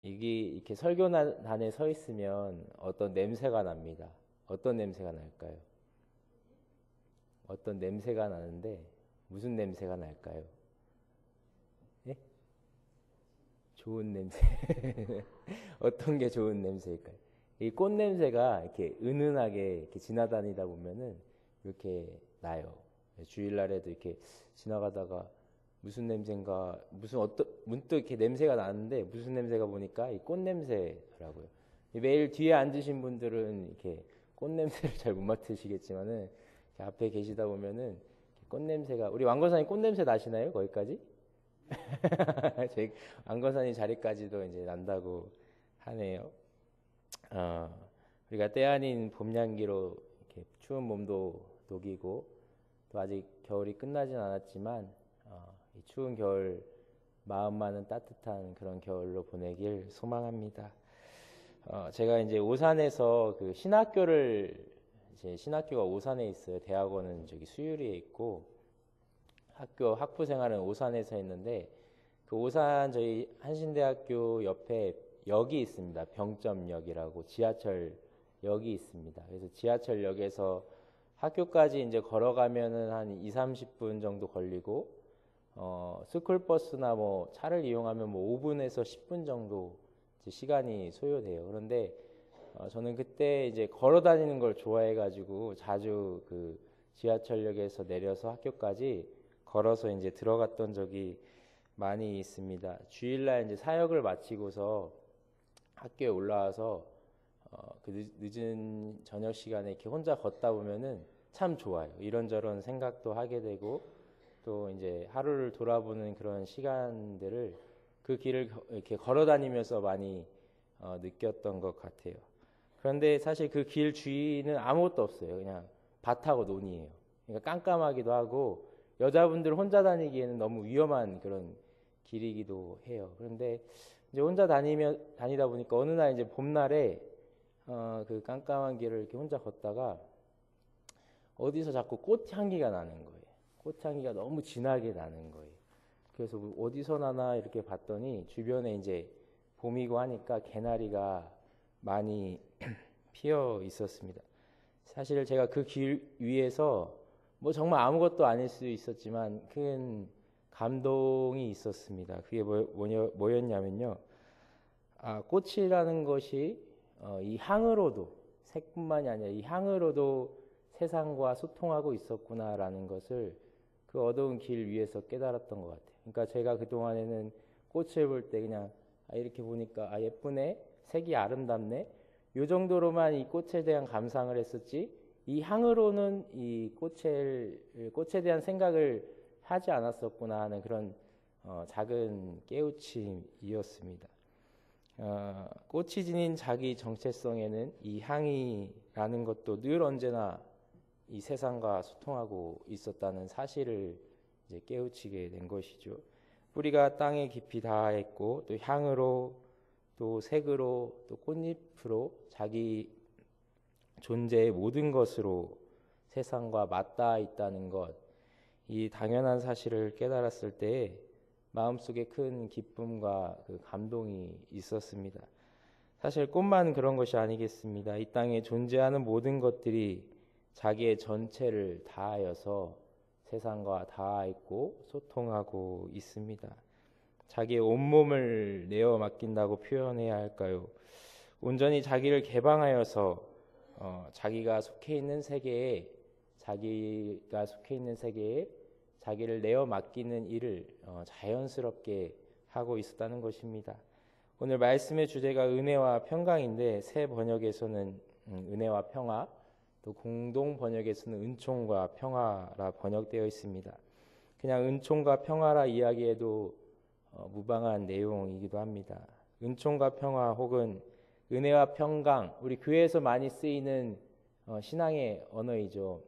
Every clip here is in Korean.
이게 이렇게 설교단에 서 있으면 어떤 냄새가 납니다. 어떤 냄새가 날까요? 어떤 냄새가 나는데 무슨 냄새가 날까요? 예? 좋은 냄새. 어떤 게 좋은 냄새일까요? 이 꽃 냄새가 이렇게 은은하게 이렇게 지나다니다 보면은 이렇게 나요. 주일날에도 이렇게 지나가다가 무슨 냄새인가 무슨 어떤 문득 이렇게 냄새가 나는데 무슨 냄새가 보니까 이 꽃 냄새라고요. 매일 뒤에 앉으신 분들은 이렇게 꽃 냄새를 잘 못 맡으시겠지만은 앞에 계시다 보면은 꽃 냄새가 우리 왕건사님 꽃 냄새 나시나요? 거기까지? 저희 왕건사님 자리까지도 이제 난다고 하네요. 어, 우리가 때 아닌 봄 향기로 이렇게 추운 몸도 녹이고 또 아직 겨울이 끝나진 않았지만 이 추운 겨울 마음만은 따뜻한 그런 겨울로 보내길 소망합니다. 제가 이제 오산에서 그 신학교를 이제 신학교가 오산에 있어요. 대학원은 저기 수유리에 있고 학교 학부 생활은 오산에서 했는데 그 오산 저희 한신대학교 옆에 역이 있습니다. 병점역이라고 지하철역이 있습니다. 그래서 지하철역에서 학교까지 이제 걸어가면은 한 2, 30분 정도 걸리고 스쿨버스나 뭐 차를 이용하면 뭐 5분에서 10분 정도 이제 시간이 소요돼요. 그런데 저는 그때 이제 걸어 다니는 걸 좋아해 가지고 자주 그 지하철역에서 내려서 학교까지 걸어서 이제 들어갔던 적이 많이 있습니다. 주일날 이제 사역을 마치고서 학교에 올라와서 그 늦은 저녁 시간에 이렇게 혼자 걷다 보면은 참 좋아요. 이런저런 생각도 하게 되고 또 이제 하루를 돌아보는 그런 시간들을 그 길을 이렇게 걸어 다니면서 많이 느꼈던 것 같아요. 그런데 사실 그 길 주위는 아무것도 없어요. 그냥 밭하고 논이에요. 그러니까 깜깜하기도 하고 여자분들 혼자 다니기에는 너무 위험한 그런 길이기도 해요. 그런데 이제 혼자 다니다 보니까 어느 날 이제 봄날에 그 깜깜한 길을 이렇게 혼자 걷다가 어디서 자꾸 꽃향기가 나는 거예요. 꽃향기가 너무 진하게 나는 거예요. 그래서 어디서 나나 이렇게 봤더니 주변에 이제 봄이고 하니까 개나리가 많이 피어 있었습니다. 사실 제가 그 길 위에서 뭐 정말 아무것도 아닐 수 있었지만 큰 감동이 있었습니다. 그게 뭐였냐면요. 꽃이라는 것이 이 향으로도 색뿐만이 아니라 이 향으로도 세상과 소통하고 있었구나라는 것을 그 어두운 길 위에서 깨달았던 것 같아요. 그러니까 제가 그동안에는 꽃을 볼 때 그냥 이렇게 보니까 예쁘네, 색이 아름답네, 요 정도로만 이 꽃에 대한 감상을 했었지 이 향으로는 이 꽃에 대한 생각을 하지 않았었구나 하는 그런 작은 깨우침이었습니다. 꽃이 지닌 자기 정체성에는 이 향이라는 것도 늘 언제나 이 세상과 소통하고 있었다는 사실을 이제 깨우치게 된 것이죠. 뿌리가 땅에 깊이 닿아 있고 또 향으로 또 색으로 또 꽃잎으로 자기 존재의 모든 것으로 세상과 맞닿아 있다는 것, 이 당연한 사실을 깨달았을 때에 마음속에 큰 기쁨과 그 감동이 있었습니다. 사실 꽃만 그런 것이 아니겠습니다. 이 땅에 존재하는 모든 것들이 자기의 전체를 다하여서 세상과 닿아 있고 소통하고 있습니다. 자기의 온몸을 내어 맡긴다고 표현해야 할까요? 온전히 자기를 개방하여서 자기가 속해 있는 세계에 자기를 내어 맡기는 일을 자연스럽게 하고 있었다는 것입니다. 오늘 말씀의 주제가 은혜와 평강인데 새 번역에서는 은혜와 평화, 또 공동 번역에서는 은총과 평화라 번역되어 있습니다. 그냥 은총과 평화라 이야기해도 무방한 내용이기도 합니다. 은총과 평화 혹은 은혜와 평강, 우리 교회에서 많이 쓰이는 신앙의 언어이죠.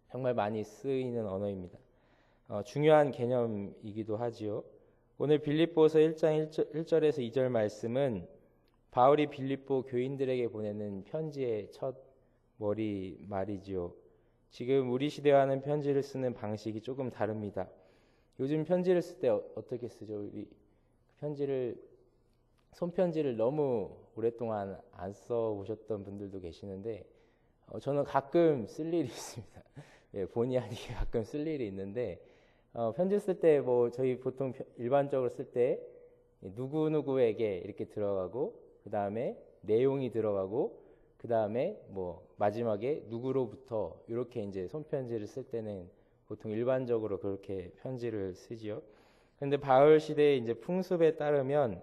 정말 많이 쓰이는 언어입니다. 중요한 개념이기도 하지요. 오늘 빌립보서 1장 1절에서 2절 말씀은 바울이 빌립보 교인들에게 보내는 편지의 첫 머리 말이지요. 지금 우리 시대와는 편지를 쓰는 방식이 조금 다릅니다. 요즘 편지를 쓸 때 어떻게 쓰죠? 우리 편지를 손편지를 너무 오랫동안 안 써보셨던 분들도 계시는데 저는 가끔 쓸 일이 있습니다. 예, 본의 아니게 가끔 쓸 일이 있는데 편지 쓸 때 뭐 저희 보통 일반적으로 쓸 때 누구누구에게 이렇게 들어가고 그 다음에 내용이 들어가고 그 다음에 뭐 마지막에 누구로부터 이렇게 이제 손편지를 쓸 때는 보통 일반적으로 그렇게 편지를 쓰지요. 근데 바울 시대의 이제 풍습에 따르면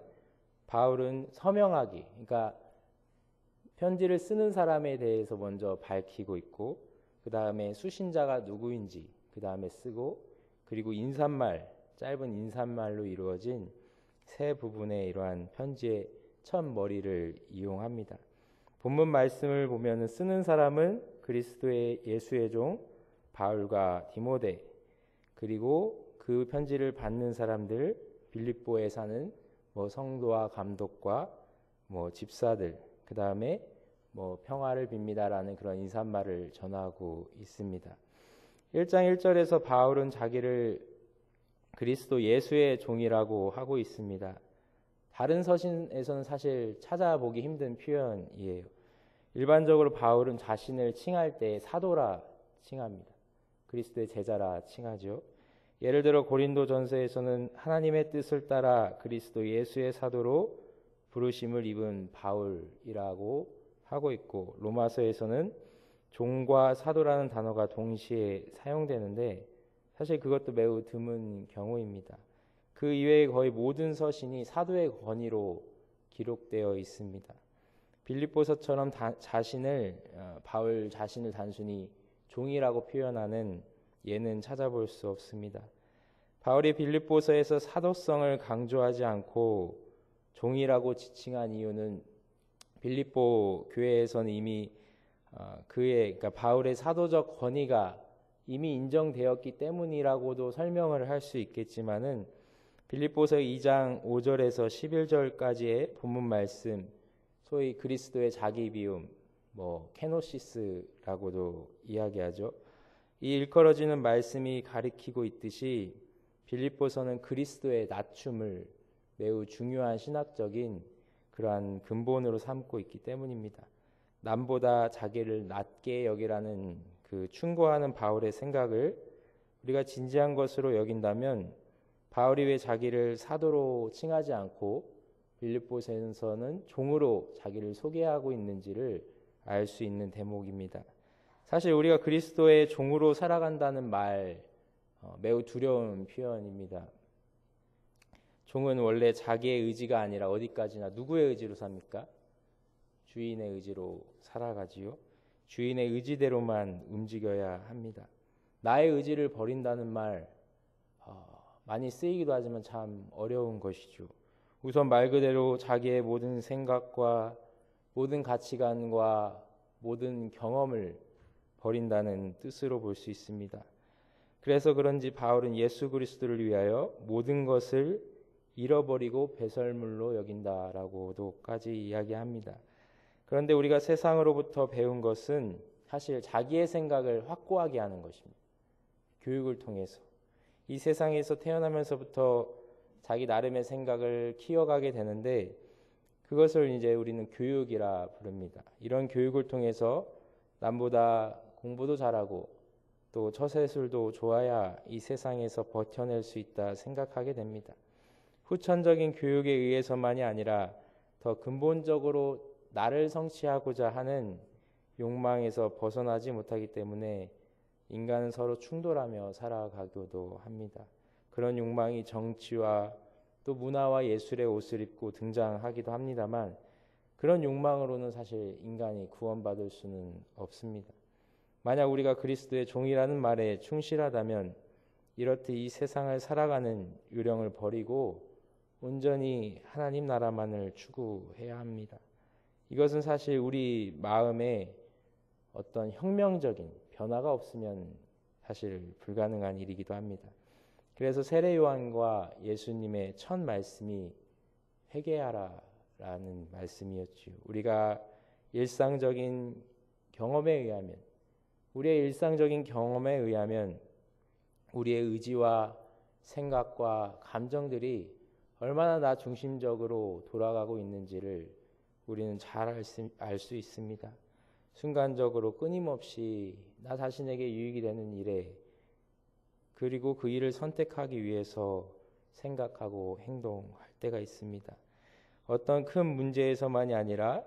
바울은 서명하기, 그러니까 편지를 쓰는 사람에 대해서 먼저 밝히고 있고 그 다음에 수신자가 누구인지 그 다음에 쓰고 그리고 인사말, 짧은 인사말로 이루어진 세 부분의 이러한 편지의 첫 머리를 이용합니다. 본문 말씀을 보면 쓰는 사람은 그리스도의 예수의 종 바울과 디모데, 그리고 그 편지를 받는 사람들 빌립보에 사는 뭐 성도와 감독과 뭐 집사들, 그 다음에 뭐 평화를 빕니다라는 그런 인사말을 전하고 있습니다. 1장 1절에서 바울은 자기를 그리스도 예수의 종이라고 하고 있습니다. 다른 서신에서는 사실 찾아보기 힘든 표현이에요. 일반적으로 바울은 자신을 칭할 때 사도라 칭합니다. 그리스도의 제자라 칭하죠. 예를 들어 고린도전서에서는 하나님의 뜻을 따라 그리스도 예수의 사도로 부르심을 입은 바울이라고 하고 있고, 로마서에서는 종과 사도라는 단어가 동시에 사용되는데 사실 그것도 매우 드문 경우입니다. 그 이외의 거의 모든 서신이 사도의 권위로 기록되어 있습니다. 빌립보서처럼 바울 자신을 단순히 종이라고 표현하는 예는 찾아볼 수 없습니다. 바울이 빌립보서에서 사도성을 강조하지 않고 종이라고 지칭한 이유는 빌립보 교회에서는 이미 그러니까 바울의 사도적 권위가 이미 인정되었기 때문이라고도 설명을 할 수 있겠지만은 빌립보서 2장 5절에서 11절까지의 본문 말씀, 소위 그리스도의 자기 비움, 뭐 케노시스라고도 이야기하죠. 이 일컬어지는 말씀이 가리키고 있듯이 빌립보서는 그리스도의 낮춤을 매우 중요한 신학적인 그러한 근본으로 삼고 있기 때문입니다. 남보다 자기를 낮게 여기라는 그 충고하는 바울의 생각을 우리가 진지한 것으로 여긴다면 바울이 왜 자기를 사도로 칭하지 않고 빌립보서에서는 종으로 자기를 소개하고 있는지를 알 수 있는 대목입니다. 사실 우리가 그리스도의 종으로 살아간다는 말 매우 두려운 표현입니다. 종은 원래 자기의 의지가 아니라 어디까지나 누구의 의지로 삽니까? 주인의 의지로 살아가지요. 주인의 의지대로만 움직여야 합니다. 나의 의지를 버린다는 말 많이 쓰이기도 하지만 참 어려운 것이죠. 우선 말 그대로 자기의 모든 생각과 모든 가치관과 모든 경험을 버린다는 뜻으로 볼 수 있습니다. 그래서 그런지 바울은 예수 그리스도를 위하여 모든 것을 잃어버리고 배설물로 여긴다라고도까지 이야기합니다. 그런데 우리가 세상으로부터 배운 것은 사실 자기의 생각을 확고하게 하는 것입니다. 교육을 통해서 이 세상에서 태어나면서부터 자기 나름의 생각을 키워가게 되는데 그것을 이제 우리는 교육이라 부릅니다. 이런 교육을 통해서 남보다 공부도 잘하고 또 처세술도 좋아야 이 세상에서 버텨낼 수 있다 생각하게 됩니다. 후천적인 교육에 의해서만이 아니라 더 근본적으로 나를 성취하고자 하는 욕망에서 벗어나지 못하기 때문에 인간은 서로 충돌하며 살아가기도 합니다. 그런 욕망이 정치와 또 문화와 예술의 옷을 입고 등장하기도 합니다만 그런 욕망으로는 사실 인간이 구원받을 수는 없습니다. 만약 우리가 그리스도의 종이라는 말에 충실하다면 이렇듯 이 세상을 살아가는 요령을 버리고 온전히 하나님 나라만을 추구해야 합니다. 이것은 사실 우리 마음에 어떤 혁명적인 변화가 없으면 사실 불가능한 일이기도 합니다. 그래서 세례 요한과 예수님의 첫 말씀이 회개하라라는 말씀이었지요. 우리가 일상적인 경험에 의하면 우리의 일상적인 경험에 의하면 우리의 의지와 생각과 감정들이 얼마나 나 중심적으로 돌아가고 있는지를 우리는 잘 알 수 있습니다. 순간적으로 끊임없이 나 자신에게 유익이 되는 일에 그리고 그 일을 선택하기 위해서 생각하고 행동할 때가 있습니다. 어떤 큰 문제에서만이 아니라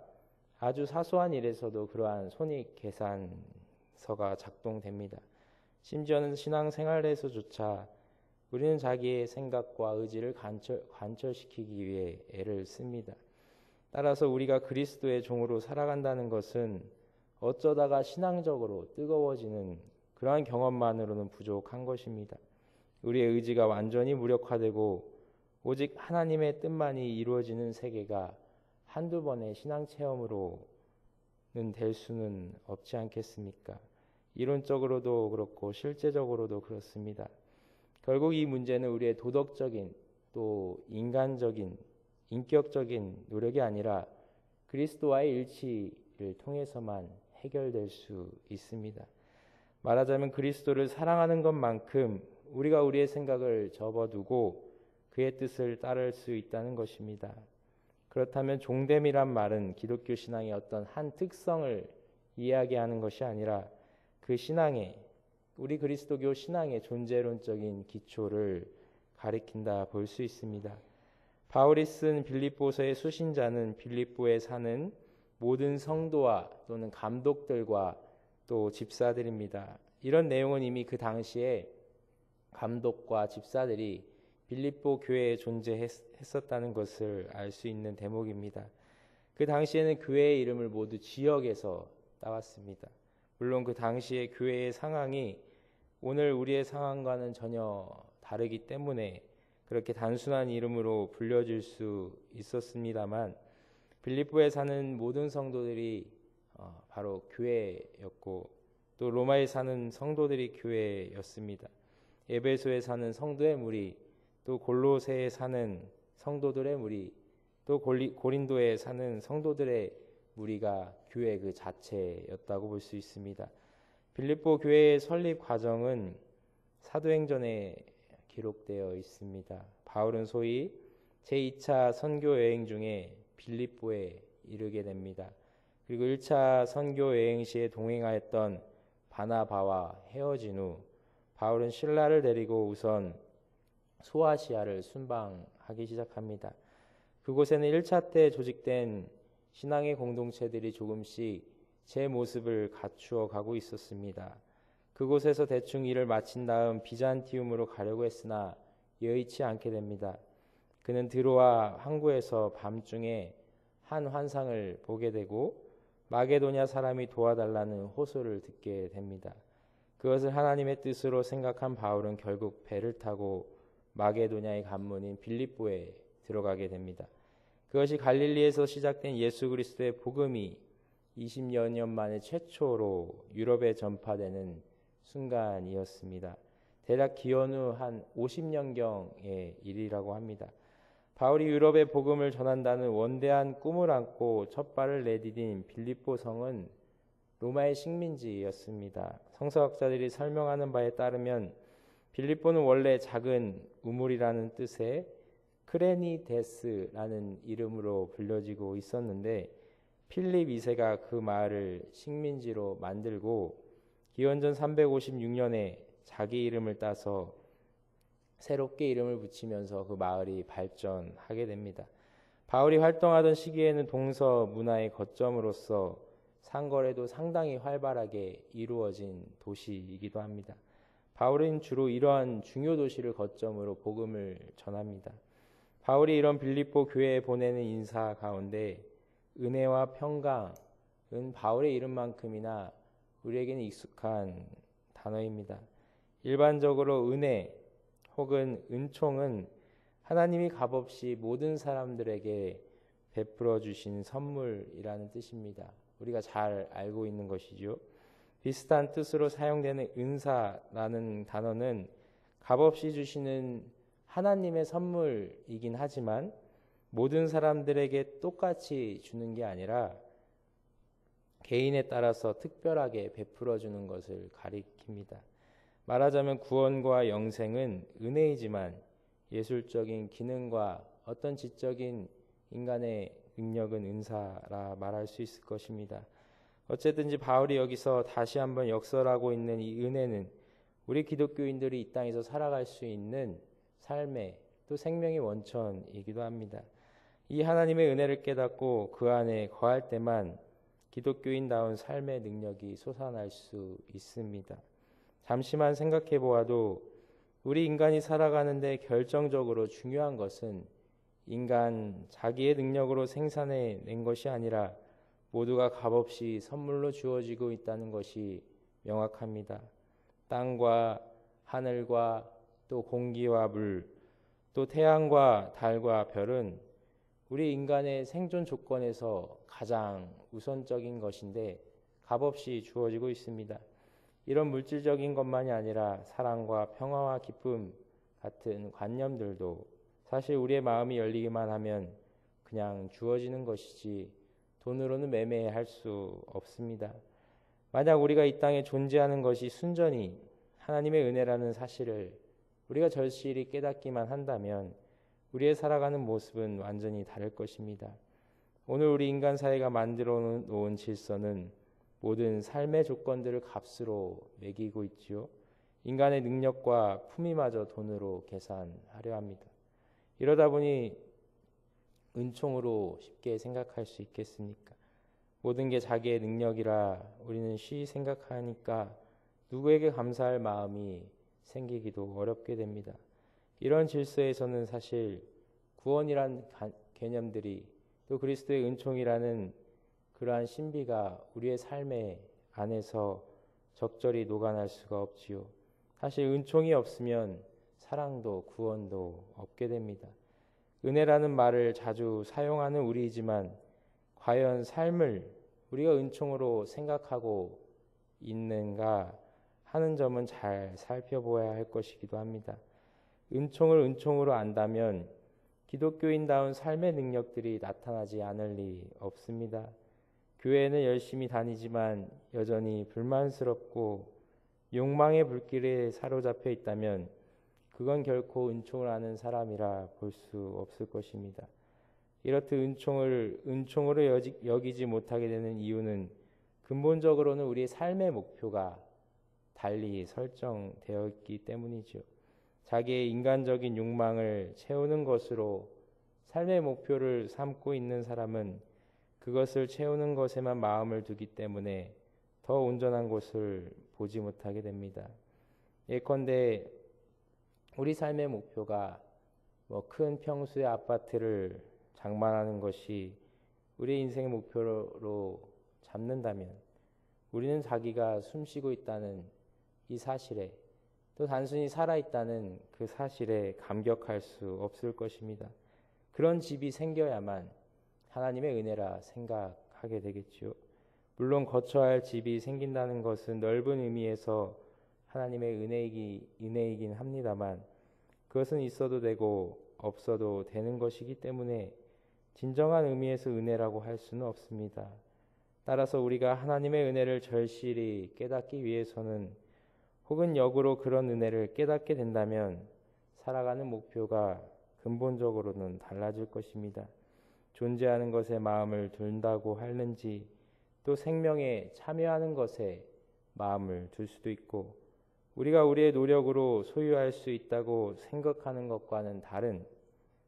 아주 사소한 일에서도 그러한 손익계산서가 작동됩니다. 심지어는 신앙생활에서조차 우리는 자기의 생각과 의지를 관철시키기 위해 애를 씁니다. 따라서 우리가 그리스도의 종으로 살아간다는 것은 어쩌다가 신앙적으로 뜨거워지는 그러한 경험만으로는 부족한 것입니다. 우리의 의지가 완전히 무력화되고 오직 하나님의 뜻만이 이루어지는 세계가 한두 번의 신앙 체험으로는 될 수는 없지 않겠습니까? 이론적으로도 그렇고 실제적으로도 그렇습니다. 결국 이 문제는 우리의 도덕적인 또 인간적인 인격적인 노력이 아니라 그리스도와의 일치를 통해서만 해결될 수 있습니다. 말하자면 그리스도를 사랑하는 것만큼 우리가 우리의 생각을 접어두고 그의 뜻을 따를 수 있다는 것입니다. 그렇다면 종됨이란 말은 기독교 신앙의 어떤 한 특성을 이야기하는 것이 아니라 그 신앙의 우리 그리스도교 신앙의 존재론적인 기초를 가리킨다 볼 수 있습니다. 바울이 쓴 빌립보서의 수신자는 빌립보에 사는 모든 성도와 또는 감독들과 또 집사들입니다. 이런 내용은 이미 그 당시에 감독과 집사들이 빌립보 교회에 존재했었다는 것을 알 수 있는 대목입니다. 그 당시에는 교회의 이름을 모두 지역에서 따왔습니다. 물론 그 당시의 교회의 상황이 오늘 우리의 상황과는 전혀 다르기 때문에 그렇게 단순한 이름으로 불려질 수 있었습니다만 빌립보에 사는 모든 성도들이 바로 교회였고 또 로마에 사는 성도들이 교회였습니다. 에베소에 사는 성도의 무리, 또 골로새에 사는 성도들의 무리, 또 고린도에 사는 성도들의 무리가 교회 그 자체였다고 볼 수 있습니다. 빌립보 교회의 설립 과정은 사도행전에 기록되어 있습니다. 바울은 소위 제2차 선교 여행 중에 빌립보에 이르게 됩니다. 그리고 1차 선교 여행 시에 동행하였던 바나바와 헤어진 후 바울은 실라를 데리고 우선 소아시아를 순방하기 시작합니다. 그곳에는 1차 때 조직된 신앙의 공동체들이 조금씩 제 모습을 갖추어 가고 있었습니다. 그곳에서 대충 일을 마친 다음 비잔티움으로 가려고 했으나 여의치 않게 됩니다. 그는 드로아 항구에서 밤중에 한 환상을 보게 되고 마게도냐 사람이 도와달라는 호소를 듣게 됩니다. 그것을 하나님의 뜻으로 생각한 바울은 결국 배를 타고 마게도냐의 관문인 빌립보에 들어가게 됩니다. 그것이 갈릴리에서 시작된 예수 그리스도의 복음이 20여 년 만에 최초로 유럽에 전파되는 순간이었습니다. 대략 기원 후 한 50년경의 일이라고 합니다. 바울이 유럽의 복음을 전한다는 원대한 꿈을 안고 첫 발을 내디딘 빌립보 성은 로마의 식민지였습니다. 성서학자들이 설명하는 바에 따르면 빌립보는 원래 작은 우물이라는 뜻의 크레니데스라는 이름으로 불려지고 있었는데 필립 2세가 그 마을을 식민지로 만들고 기원전 356년에 자기 이름을 따서 새롭게 이름을 붙이면서 그 마을이 발전하게 됩니다. 바울이 활동하던 시기에는 동서 문화의 거점으로서 상거래도 상당히 활발하게 이루어진 도시이기도 합니다. 바울은 주로 이러한 중요 도시를 거점으로 복음을 전합니다. 바울이 이런 빌립보 교회에 보내는 인사 가운데 은혜와 평강은 바울의 이름만큼이나 우리에게는 익숙한 단어입니다. 일반적으로 은혜 혹은 은총은 하나님이 값없이 모든 사람들에게 베풀어 주신 선물이라는 뜻입니다. 우리가 잘 알고 있는 것이죠. 비슷한 뜻으로 사용되는 은사라는 단어는 값없이 주시는 하나님의 선물이긴 하지만 모든 사람들에게 똑같이 주는 게 아니라 개인에 따라서 특별하게 베풀어 주는 것을 가리킵니다. 말하자면 구원과 영생은 은혜이지만 예술적인 기능과 어떤 지적인 인간의 능력은 은사라 말할 수 있을 것입니다. 어쨌든지 바울이 여기서 다시 한번 역설하고 있는 이 은혜는 우리 기독교인들이 이 땅에서 살아갈 수 있는 삶의 또 생명의 원천이기도 합니다. 이 하나님의 은혜를 깨닫고 그 안에 거할 때만 기독교인다운 삶의 능력이 솟아날 수 있습니다. 잠시만 생각해 보아도 우리 인간이 살아가는데 결정적으로 중요한 것은 인간 자기의 능력으로 생산해 낸 것이 아니라 모두가 값없이 선물로 주어지고 있다는 것이 명확합니다. 땅과 하늘과 또 공기와 물, 또 태양과 달과 별은 우리 인간의 생존 조건에서 가장 우선적인 것인데 값없이 주어지고 있습니다. 이런 물질적인 것만이 아니라 사랑과 평화와 기쁨 같은 관념들도 사실 우리의 마음이 열리기만 하면 그냥 주어지는 것이지 돈으로는 매매할 수 없습니다. 만약 우리가 이 땅에 존재하는 것이 순전히 하나님의 은혜라는 사실을 우리가 절실히 깨닫기만 한다면 우리의 살아가는 모습은 완전히 다를 것입니다. 오늘 우리 인간 사회가 만들어 놓은 질서는 모든 삶의 조건들을 값으로 매기고 있지요. 인간의 능력과 품위마저 돈으로 계산하려 합니다. 이러다 보니 은총으로 쉽게 생각할 수 있겠습니까? 모든 게 자기의 능력이라 우리는 쉬이 생각하니까 누구에게 감사할 마음이 생기기도 어렵게 됩니다. 이런 질서에서는 사실 구원이란 개념들이 또 그리스도의 은총이라는 그러한 신비가 우리의 삶의 안에서 적절히 녹아날 수가 없지요. 사실 은총이 없으면 사랑도 구원도 없게 됩니다. 은혜라는 말을 자주 사용하는 우리이지만 과연 삶을 우리가 은총으로 생각하고 있는가 하는 점은 잘 살펴보아야 할 것이기도 합니다. 은총을 은총으로 안다면 기독교인다운 삶의 능력들이 나타나지 않을 리 없습니다. 교회에는 열심히 다니지만 여전히 불만스럽고 욕망의 불길에 사로잡혀 있다면 그건 결코 은총을 아는 사람이라 볼 수 없을 것입니다. 이렇듯 은총을 은총으로 여기지 못하게 되는 이유는 근본적으로는 우리의 삶의 목표가 달리 설정되어 있기 때문이죠. 자기의 인간적인 욕망을 채우는 것으로 삶의 목표를 삼고 있는 사람은 그것을 채우는 것에만 마음을 두기 때문에 더 온전한 곳을 보지 못하게 됩니다. 예컨대 우리 삶의 목표가 큰 평수의 아파트를 장만하는 것이 우리 인생의 목표로 잡는다면 우리는 자기가 숨쉬고 있다는 이 사실에 또 단순히 살아있다는 그 사실에 감격할 수 없을 것입니다. 그런 집이 생겨야만 하나님의 은혜라 생각하게 되겠죠. 물론 거처할 할 집이 생긴다는 것은 넓은 의미에서 하나님의 은혜이긴 합니다만 그것은 있어도 되고 없어도 되는 것이기 때문에 진정한 의미에서 은혜라고 할 수는 없습니다. 따라서 우리가 하나님의 은혜를 절실히 깨닫기 위해서는 혹은 역으로 그런 은혜를 깨닫게 된다면 살아가는 목표가 근본적으로는 달라질 것입니다. 존재하는 것에 마음을 둔다고 하는지 또 생명에 참여하는 것에 마음을 둘 수도 있고 우리가 우리의 노력으로 소유할 수 있다고 생각하는 것과는 다른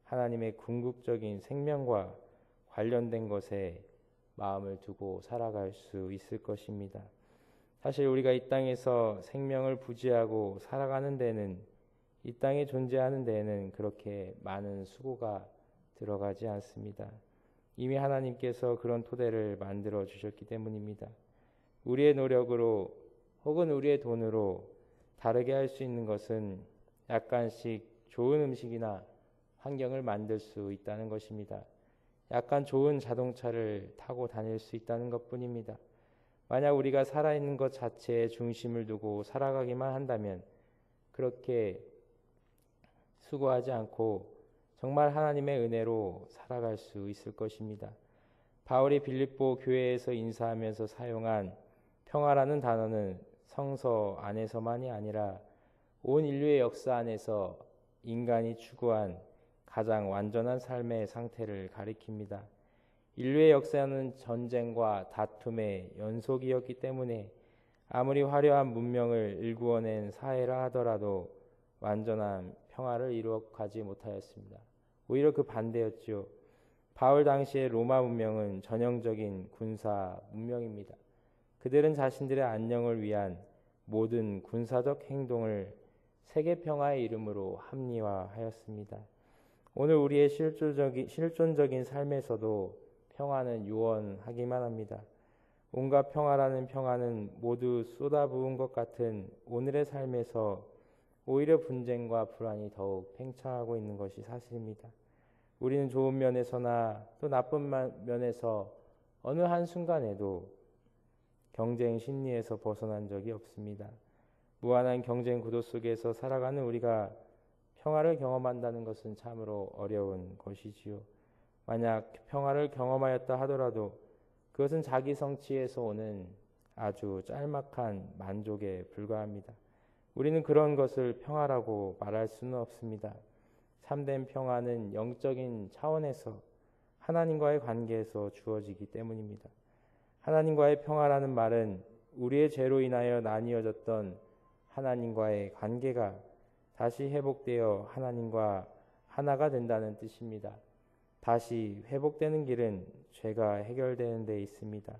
하나님의 궁극적인 생명과 관련된 것에 마음을 두고 살아갈 수 있을 것입니다. 사실 우리가 이 땅에서 생명을 부지하고 살아가는 데는 이 땅에 존재하는 데에는 그렇게 많은 수고가 들어가지 않습니다. 이미 하나님께서 그런 토대를 만들어 주셨기 때문입니다. 우리의 노력으로 혹은 우리의 돈으로 다르게 할 수 있는 것은 약간씩 좋은 음식이나 환경을 만들 수 있다는 것입니다. 약간 좋은 자동차를 타고 다닐 수 있다는 것뿐입니다. 만약 우리가 살아있는 것 자체에 중심을 두고 살아가기만 한다면 그렇게 수고하지 않고 정말 하나님의 은혜로 살아갈 수 있을 것입니다. 바울이 빌립보 교회에서 인사하면서 사용한 평화라는 단어는 성서 안에서만이 아니라 온 인류의 역사 안에서 인간이 추구한 가장 완전한 삶의 상태를 가리킵니다. 인류의 역사는 전쟁과 다툼의 연속이었기 때문에 아무리 화려한 문명을 일구어낸 사회라 하더라도 완전한 평화를 이루어가지 못하였습니다. 오히려 그 반대였지요. 바울 당시의 로마 문명은 전형적인 군사 문명입니다. 그들은 자신들의 안녕을 위한 모든 군사적 행동을 세계 평화의 이름으로 합리화하였습니다. 오늘 우리의 실존적인 삶에서도 평화는 요원하기만 합니다. 온갖 평화라는 평화는 모두 쏟아부은 것 같은 오늘의 삶에서 오히려 분쟁과 불안이 더욱 팽창하고 있는 것이 사실입니다. 우리는 좋은 면에서나 또 나쁜 면에서 어느 한순간에도 경쟁 심리에서 벗어난 적이 없습니다. 무한한 경쟁 구도 속에서 살아가는 우리가 평화를 경험한다는 것은 참으로 어려운 것이지요. 만약 평화를 경험하였다 하더라도 그것은 자기 성취에서 오는 아주 짤막한 만족에 불과합니다. 우리는 그런 것을 평화라고 말할 수는 없습니다. 참된 평화는 영적인 차원에서 하나님과의 관계에서 주어지기 때문입니다. 하나님과의 평화라는 말은 우리의 죄로 인하여 나뉘어졌던 하나님과의 관계가 다시 회복되어 하나님과 하나가 된다는 뜻입니다. 다시 회복되는 길은 죄가 해결되는 데 있습니다.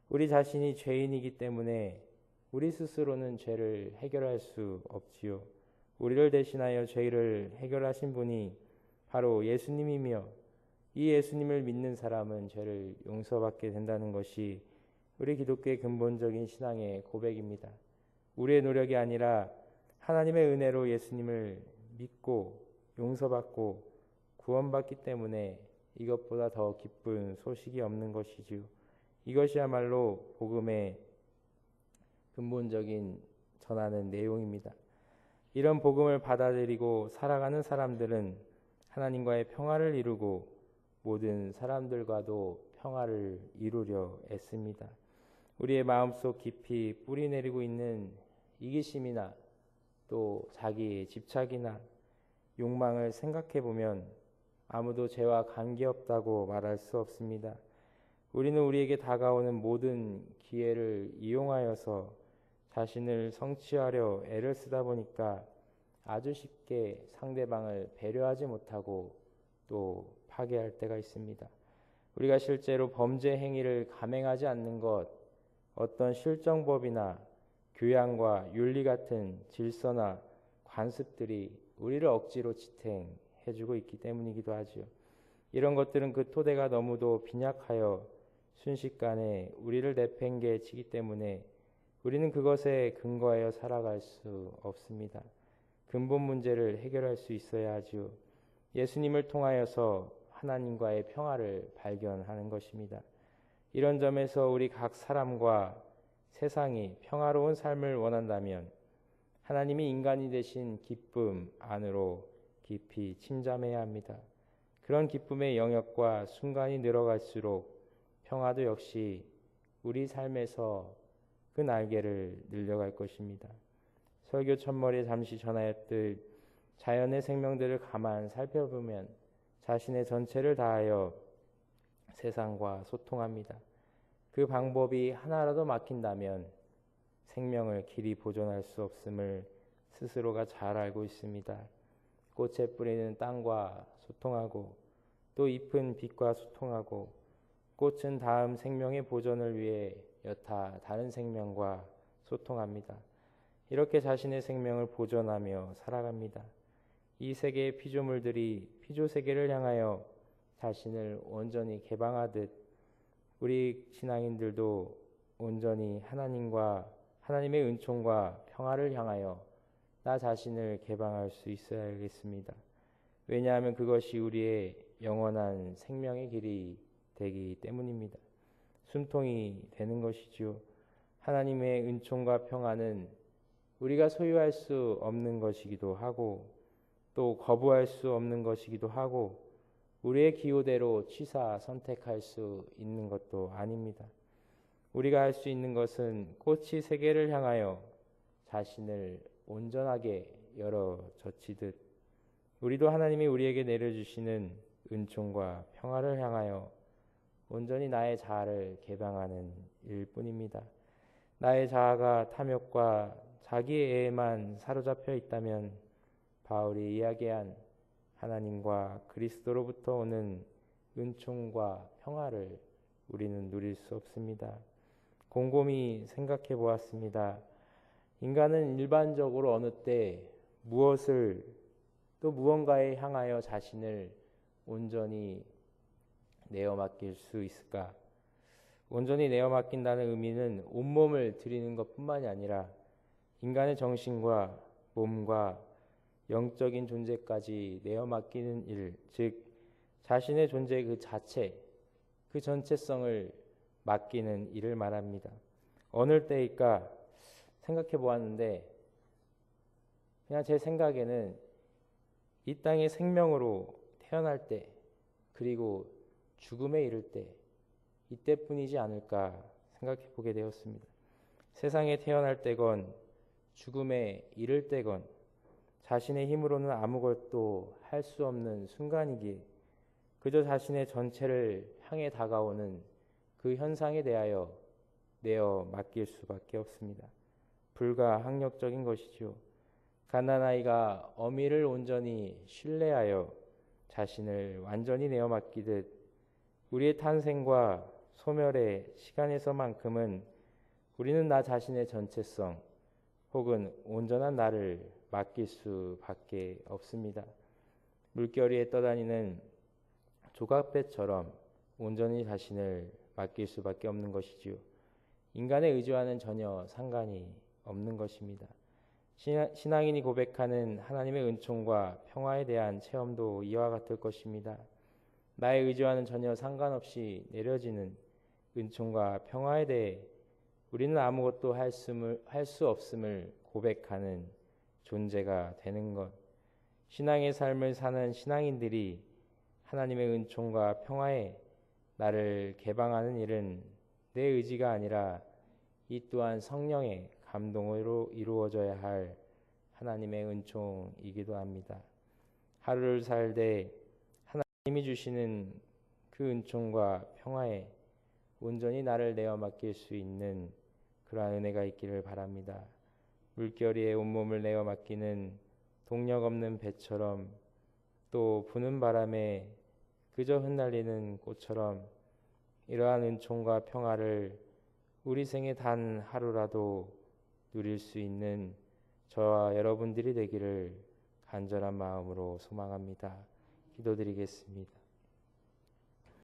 우리 자신이 죄인이기 때문에 우리 스스로는 죄를 해결할 수 없지요. 우리를 대신하여 죄를 해결하신 분이 바로 예수님이며 이 예수님을 믿는 사람은 죄를 용서받게 된다는 것이 우리 기독교의 근본적인 신앙의 고백입니다. 우리의 노력이 아니라 하나님의 은혜로 예수님을 믿고 용서받고 구원받기 때문에 이것보다 더 기쁜 소식이 없는 것이지요. 이것이야말로 복음의 근본적인 전하는 내용입니다. 이런 복음을 받아들이고 살아가는 사람들은 하나님과의 평화를 이루고 모든 사람들과도 평화를 이루려 애씁니다. 우리의 마음속 깊이 뿌리내리고 있는 이기심이나 또 자기 집착이나 욕망을 생각해 보면 아무도 죄와 관계없다고 말할 수 없습니다. 우리는 우리에게 다가오는 모든 기회를 이용하여서 자신을 성취하려 애를 쓰다 보니까 아주 쉽게 상대방을 배려하지 못하고 또 파괴할 때가 있습니다. 우리가 실제로 범죄 행위를 감행하지 않는 것, 어떤 실정법이나 교양과 윤리 같은 질서나 관습들이 우리를 억지로 지탱해주고 있기 때문이기도 하지요. 이런 것들은 그 토대가 너무도 빈약하여 순식간에 우리를 내팽개치기 때문에 우리는 그것에 근거하여 살아갈 수 없습니다. 근본 문제를 해결할 수 있어야 하지요. 예수님을 통하여서 하나님과의 평화를 발견하는 것입니다. 이런 점에서 우리 각 사람과 세상이 평화로운 삶을 원한다면 하나님이 인간이 되신 기쁨 안으로 깊이 침잠해야 합니다. 그런 기쁨의 영역과 순간이 늘어갈수록 평화도 역시 우리 삶에서 그 날개를 늘려갈 것입니다. 설교 첫머리에 잠시 전하였듯 자연의 생명들을 가만 살펴보면 자신의 전체를 다하여 세상과 소통합니다. 그 방법이 하나라도 막힌다면 생명을 길이 보존할 수 없음을 스스로가 잘 알고 있습니다. 꽃의 뿌리는 땅과 소통하고 또 잎은 빛과 소통하고 꽃은 다음 생명의 보존을 위해 여타 다른 생명과 소통합니다. 이렇게 자신의 생명을 보존하며 살아갑니다. 이 세계의 피조물들이 피조세계를 향하여 자신을 온전히 개방하듯 우리 신앙인들도 온전히 하나님의 은총과 평화를 향하여 나 자신을 개방할 수 있어야겠습니다. 왜냐하면 그것이 우리의 영원한 생명의 길이 되기 때문입니다. 숨통이 되는 것이지요. 하나님의 은총과 평화는 우리가 소유할 수 없는 것이기도 하고 또 거부할 수 없는 것이기도 하고 우리의 기호대로 취사 선택할 수 있는 것도 아닙니다. 우리가 할 수 있는 것은 꽃이 세계를 향하여 자신을 온전하게 열어 젖히듯 우리도 하나님이 우리에게 내려주시는 은총과 평화를 향하여 온전히 나의 자아를 개방하는 일뿐입니다. 나의 자아가 탐욕과 자기의 애에만 사로잡혀 있다면 바울이 이야기한 하나님과 그리스도로부터 오는 은총과 평화를 우리는 누릴 수 없습니다. 곰곰이 생각해 보았습니다. 인간은 일반적으로 어느 때 무엇을 또 무언가에 향하여 자신을 온전히 내어 맡길 수 있을까? 온전히 내어 맡긴다는 의미는 온몸을 드리는 것뿐만이 아니라 인간의 정신과 몸과 영적인 존재까지 내어 맡기는 일, 즉 자신의 존재 그 자체, 그 전체성을 맡기는 일을 말합니다. 어느 때일까 생각해 보았는데 그냥 제 생각에는 이 땅의 생명으로 태어날 때 그리고 죽음에 이를 때 이때뿐이지 않을까 생각해 보게 되었습니다. 세상에 태어날 때건 죽음에 이를 때건 자신의 힘으로는 아무것도 할 수 없는 순간이기에 그저 자신의 전체를 향해 다가오는 그 현상에 대하여 내어 맡길 수밖에 없습니다. 불가항력적인 것이죠. 갓난아이가 어미를 온전히 신뢰하여 자신을 완전히 내어 맡기듯 우리의 탄생과 소멸의 시간에서만큼은 우리는 나 자신의 전체성 혹은 온전한 나를 맡길 수밖에 없습니다. 물결 위에 떠다니는 조각배처럼 온전히 자신을 맡길 수밖에 없는 것이지요. 인간의 의지와는 전혀 상관이 없는 것입니다. 신앙인이 고백하는 하나님의 은총과 평화에 대한 체험도 이와 같을 것입니다. 나의 의지와는 전혀 상관없이 내려지는 은총과 평화에 대해 우리는 아무것도 할 수 없음을 고백하는 존재가 되는 것. 신앙의 삶을 사는 신앙인들이 하나님의 은총과 평화에 나를 개방하는 일은 내 의지가 아니라 이 또한 성령의 감동으로 이루어져야 할 하나님의 은총이기도 합니다. 하루를 살되 하나님이 주시는 그 은총과 평화에 온전히 나를 내어 맡길 수 있는 그러한 은혜가 있기를 바랍니다. 물결 위에 온몸을 내어 맡기는 동력 없는 배처럼 또 부는 바람에 그저 흩날리는 꽃처럼 이러한 은총과 평화를 우리 생에 단 하루라도 누릴 수 있는 저와 여러분들이 되기를 간절한 마음으로 소망합니다. 기도드리겠습니다.